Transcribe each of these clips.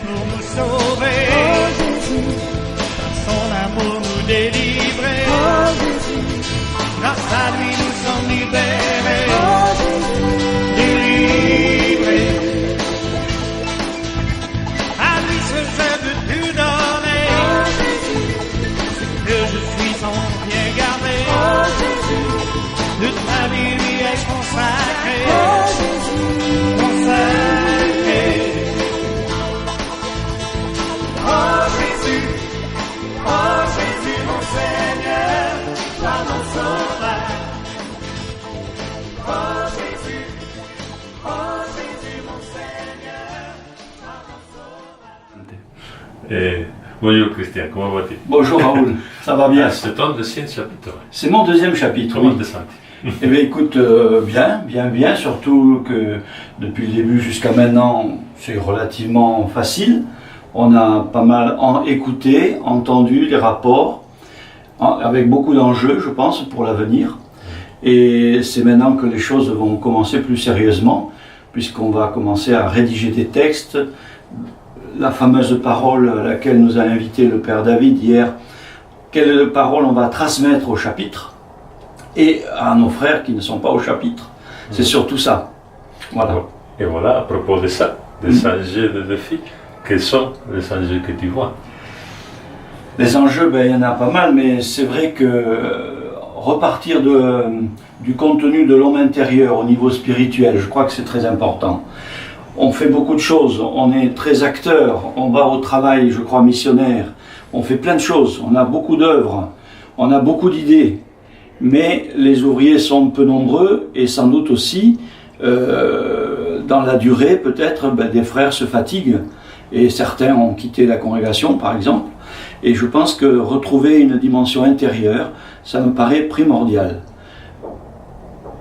pour nous sauver. Oh Jésus, Son amour nous délivrer. oh Jésus, Grâce à lui nous sommes libérés. oh Jésus, Délivrés. À lui seul je veux tout donner. oh Jésus, Que je suis son bien gardé. oh Jésus, Toute ma vie lui est consacrée. oh Jésus, Consacrée. Oh Jésus mon Seigneur, toi mon sauveur. Oh Jésus mon Seigneur, toi mon sauveur. Bonjour Christian, comment vas-tu? Bonjour Raoul, ça va bien? C'est ton deuxième chapitre. C'est mon deuxième chapitre. Comment Oui. te sens? Eh bien écoute, bien, surtout que depuis le début jusqu'à maintenant, c'est relativement facile. On a pas mal écouté, entendu les rapports, avec beaucoup d'enjeux, je pense, pour l'avenir. Et c'est maintenant que les choses vont commencer plus sérieusement, puisqu'on va commencer à rédiger des textes. La fameuse parole à laquelle nous a invité le Père David hier, quelle parole on va transmettre au chapitre et à nos frères qui ne sont pas au chapitre. C'est surtout ça. Voilà. Et voilà, à propos de ça, des enjeux de défis, quels sont les enjeux que tu vois? Les enjeux, il y en a pas mal, mais c'est vrai que repartir du contenu de l'homme intérieur au niveau spirituel, je crois que c'est très important. On fait beaucoup de choses, on est très acteur, on va au travail, je crois, missionnaire, on fait plein de choses, on a beaucoup d'œuvres, on a beaucoup d'idées, mais les ouvriers sont peu nombreux et sans doute aussi, dans la durée, peut-être, des frères se fatiguent et certains ont quitté la congrégation, par exemple, et je pense que retrouver une dimension intérieure, ça me paraît primordial.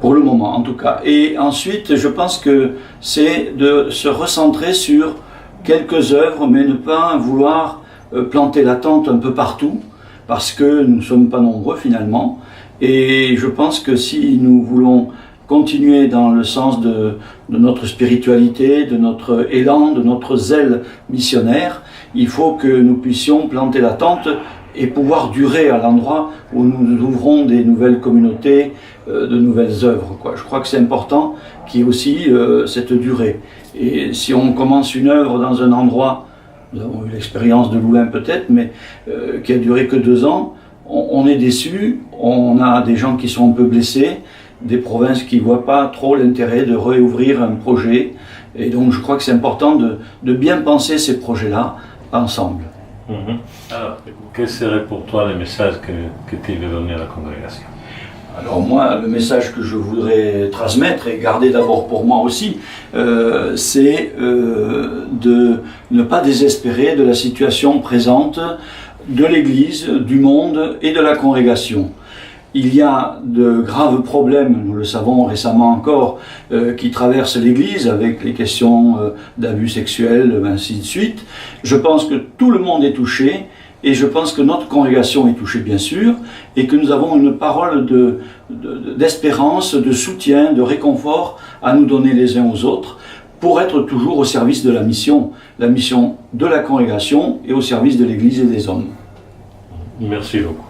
Pour le moment en tout cas. Et ensuite, je pense que c'est de se recentrer sur quelques œuvres, mais ne pas vouloir planter la tente un peu partout, parce que nous ne sommes pas nombreux finalement. Et je pense que si nous voulons continuer dans le sens de notre spiritualité, de notre élan, de notre zèle missionnaire, il faut que nous puissions planter la tente et pouvoir durer à l'endroit où nous ouvrons des nouvelles communautés, de nouvelles œuvres, quoi. Je crois que c'est important qu'il y ait aussi cette durée. Et si on commence une œuvre dans un endroit, nous avons eu l'expérience de Loulin peut-être, mais qui a duré que 2 ans, on est déçu, on a des gens qui sont un peu blessés, des provinces qui ne voient pas trop l'intérêt de réouvrir un projet. Et donc je crois que c'est important de bien penser ces projets-là ensemble. Alors, quel serait pour toi le message que tu veux donner à la congrégation? Alors moi, le message que je voudrais transmettre et garder d'abord pour moi aussi, c'est de ne pas désespérer de la situation présente de l'Église, du monde et de la congrégation. Il y a de graves problèmes, nous le savons récemment encore, qui traversent l'Église avec les questions d'abus sexuels, ainsi de suite. Je pense que tout le monde est touché et je pense que notre congrégation est touchée bien sûr et que nous avons une parole d'espérance, de soutien, de réconfort à nous donner les uns aux autres pour être toujours au service de la mission de la congrégation et au service de l'Église et des hommes. Merci beaucoup.